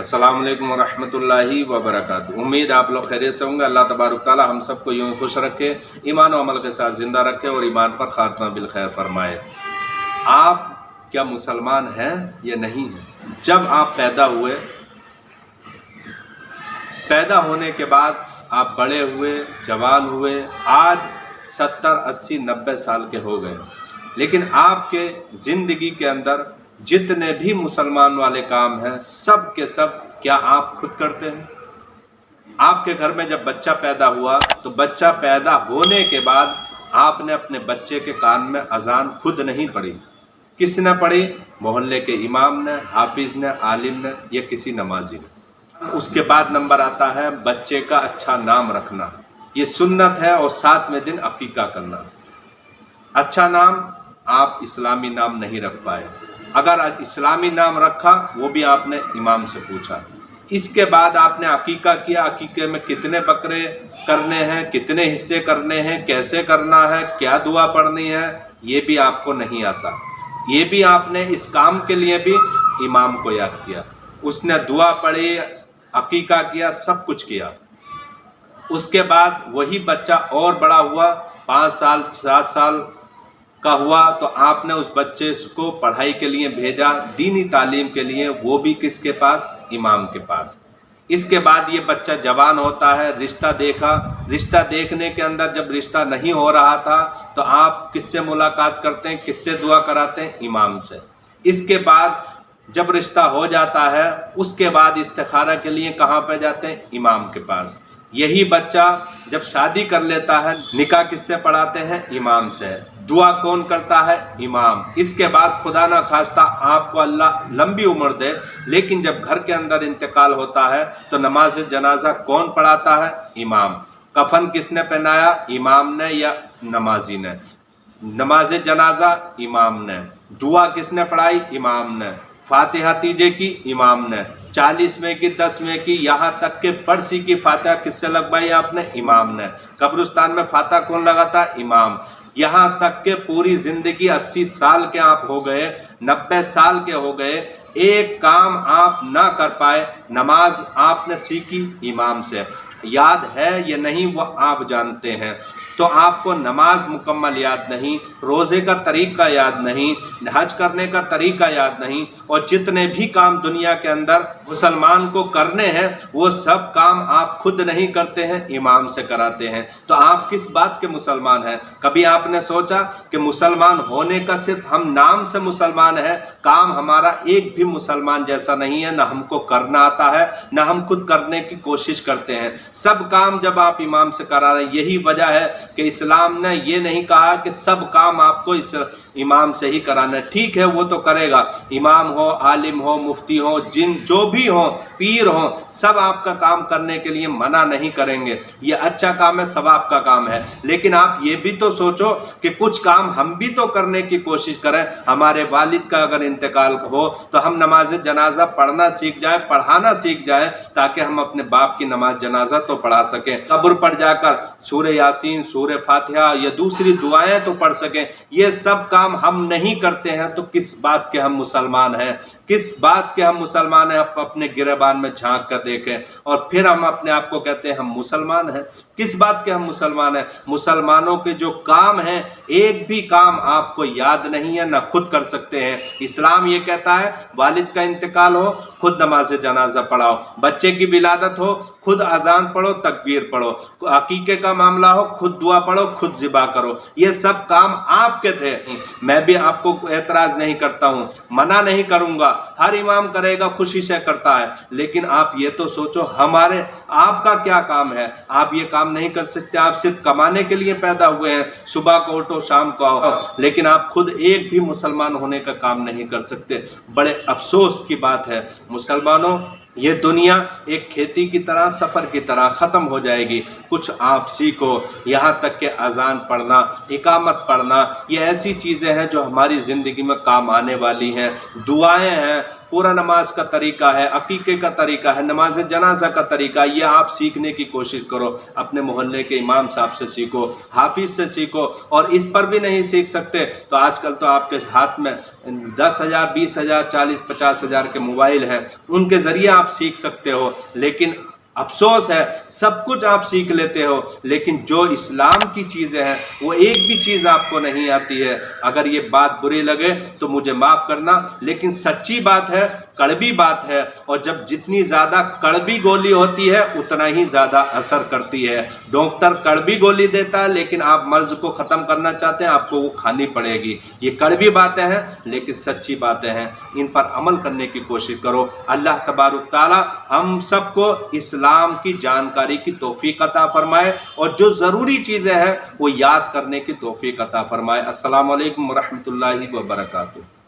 अस्सलाम वालेकुम वरहमतुल्लाहि वबरकातुहू। उम्मीद आप लोग खैरियत से होंगे। अल्लाह तबारक ताला हम सबको यूँ खुश रखे, ईमान और अमल के साथ ज़िंदा रखे और ईमान पर खात्मा बिल खैर फरमाए। आप क्या मुसलमान हैं या नहीं हैं? जब आप पैदा हुए, पैदा होने के बाद आप बड़े हुए, जवान हुए, आज 70, 80, 90 साल के हो गए, लेकिन आपके ज़िंदगी के अंदर जितने भी मुसलमान वाले काम हैं सब के सब क्या आप खुद करते हैं? आपके घर में जब बच्चा पैदा हुआ तो बच्चा पैदा होने के बाद आपने अपने बच्चे के कान में अजान खुद नहीं पढ़ी। किसने पढ़ी? मोहल्ले के इमाम ने, हाफिज ने, आलिम ने या किसी नमाजी ने। उसके बाद नंबर आता है बच्चे का अच्छा नाम रखना, ये सुन्नत है, और 7वें दिन अकीका करना। अच्छा नाम आप इस्लामी नाम नहीं रख पाए, अगर इस्लामी नाम रखा वो भी आपने इमाम से पूछा। इसके बाद आपने अकीका किया, अकीके में कितने बकरे करने हैं, कितने हिस्से करने हैं, कैसे करना है, क्या दुआ पढ़नी है, ये भी आपको नहीं आता। ये भी आपने इस काम के लिए भी इमाम को याद किया, उसने दुआ पढ़ी, अकीका किया, सब कुछ किया। उसके बाद वही बच्चा और बड़ा हुआ, 5 साल 7 साल का हुआ, तो आपने उस बच्चे को पढ़ाई के लिए भेजा, दीनी तालीम के लिए, वो भी किसके पास? इमाम के पास। इसके बाद ये बच्चा जवान होता है, रिश्ता देखा, रिश्ता देखने के अंदर जब रिश्ता नहीं हो रहा था तो आप किससे मुलाकात करते हैं, किससे दुआ कराते हैं? इमाम से। इसके बाद जब रिश्ता हो जाता है उसके बाद इस्तिखारा के लिए कहाँ पे जाते हैं? इमाम के पास। यही बच्चा जब शादी कर लेता है, निकाह किससे पढ़ाते हैं? इमाम से। दुआ कौन करता है? इमाम। इसके बाद खुदा ना खास्ता आपको अल्लाह लंबी उम्र दे, लेकिन जब घर के अंदर इंतकाल होता है तो नमाज जनाजा कौन पढ़ाता है? इमाम। कफन किसने पहनाया? इमाम ने या नमाजी ने? नमाज जनाजा इमाम ने। दुआ किसने पढ़ाई? इमाम ने। फातिहा तीजे की? इमाम ने। 40वें की, 10वें की, यहाँ तक के पर्सी की फातिहा किससे लगवाई आपने? इमाम ने। कब्रिस्तान में फातिहा कौन लगाता? इमाम। यहाँ तक के पूरी जिंदगी 80 साल के आप हो गए, 90 साल के हो गए, एक काम आप ना कर पाए, नमाज आपने सीखी इमाम से। याद है या नहीं वो आप जानते हैं। तो आपको नमाज मुकम्मल याद नहीं, रोज़े का तरीका याद नहीं, हज करने का तरीका याद नहीं, और जितने भी काम दुनिया के अंदर मुसलमान को करने हैं वो सब काम आप खुद नहीं करते हैं, इमाम से कराते हैं। तो आप किस बात के मुसलमान हैं? कभी आपने सोचा कि मुसलमान होने का सिर्फ हम नाम से मुसलमान हैं, काम हमारा एक भी मुसलमान जैसा नहीं है, ना हमको करना आता है, ना हम खुद करने की कोशिश करते हैं। सब काम जब आप इमाम से करा रहे हैं, यही वजह है कि इस्लाम ने ये नहीं कहा कि सब काम आपको इस इमाम से ही कराना है। ठीक है, वो तो करेगा, इमाम हो, आलिम हो, मुफ्ती हो, जिन जो भी हो, पीर हो, सब आपका काम करने के लिए मना नहीं करेंगे। ये अच्छा काम है, सवाब का काम है, लेकिन आप ये भी तो सोचो कि कुछ काम हम भी तो करने की कोशिश करें। हमारे वालिद का अगर इंतकाल हो तो हम नमाज जनाजा पढ़ना सीख जाए, पढ़ाना सीख जाए, ताकि हम अपने बाप की नमाज जनाजा तो पढ़ा सकें, कब्र पर जाकर सूरह यासीन, सूरह फातिहा या दूसरी दुआएं तो पढ़ सकें। ये सब काम हम नहीं करते हैं तो किस बात के हम मुसलमान हैं? किस बात के हम मुसलमान हैं? आप अपने गिरेबान में झांक कर देखें और फिर हम अपने आप को कहते हैं हम मुसलमान हैं। किस बात के हम मुसलमान हैं? मुसलमानों के जो काम हैं एक भी काम आपको याद नहीं है, ना खुद कर सकते हैं। इस्लाम ये कहता है वालिद का इंतकाल हो खुद नमाज जनाजा पढ़ाओ, बच्चे की विलादत हो खुद अजान पढ़ो, तकबीर पढ़ो, अकीके का मामला हो खुद दुआ पढ़ो, खुद ज़िबा करो। ये सब काम आपके थे। मैं भी आपको एतराज़ नहीं करता हूँ, मना नहीं करूँगा, हर इमाम करेगा, खुशी से करता है, लेकिन आप ये तो सोचो हमारे आपका क्या काम है? आप ये काम नहीं कर सकते। आप सिर्फ कमाने के लिए पैदा हुए हैं, सुबह को उठो शाम को आओ, लेकिन आप खुद एक भी मुसलमान होने का काम नहीं कर सकते। बड़े अफसोस की बात है मुसलमानों, ये दुनिया एक खेती की तरह, सफ़र की तरह ख़त्म हो जाएगी। कुछ आप सीखो, यहाँ तक कि अजान पढ़ना, इकामत पढ़ना, ये ऐसी चीज़ें हैं जो हमारी ज़िंदगी में काम आने वाली हैं। दुआएं हैं, पूरा नमाज का तरीका है, अकीके का तरीका है, नमाज जनाजा का तरीका, ये आप सीखने की कोशिश करो। अपने मोहल्ले के इमाम साहब से सीखो, हाफिज़ से सीखो, और इस पर भी नहीं सीख सकते तो आजकल तो आपके हाथ में 10,000, 20,000, 40,000, 50,000 के मोबाइल हैं, उनके ज़रिए आप آپ سیکھ سکتے ہو، لیکن افسوس ہے سب کچھ آپ سیکھ لیتے ہو لیکن جو اسلام کی چیزیں ہیں وہ ایک بھی چیز آپ کو نہیں آتی ہے۔ اگر یہ بات بری لگے تو مجھے معاف کرنا، لیکن سچی بات ہے، کڑوی بات ہے، اور جب جتنی زیادہ کڑوی گولی ہوتی ہے اتنا ہی زیادہ اثر کرتی ہے۔ ڈاکٹر کڑوی گولی دیتا ہے لیکن آپ مرض کو ختم کرنا چاہتے ہیں، آپ کو وہ کھانی پڑے گی۔ یہ کڑوی باتیں ہیں لیکن سچی باتیں ہیں، ان پر عمل کرنے کی کوشش کرو۔ اللہ تبارک تعالی ہم سب کو اسلام کی جانکاری کی توفیق عطا فرمائے اور جو ضروری چیزیں ہیں وہ یاد کرنے کی توفیق عطا فرمائے۔ السلام علیکم ورحمۃ اللہ وبرکاتہ۔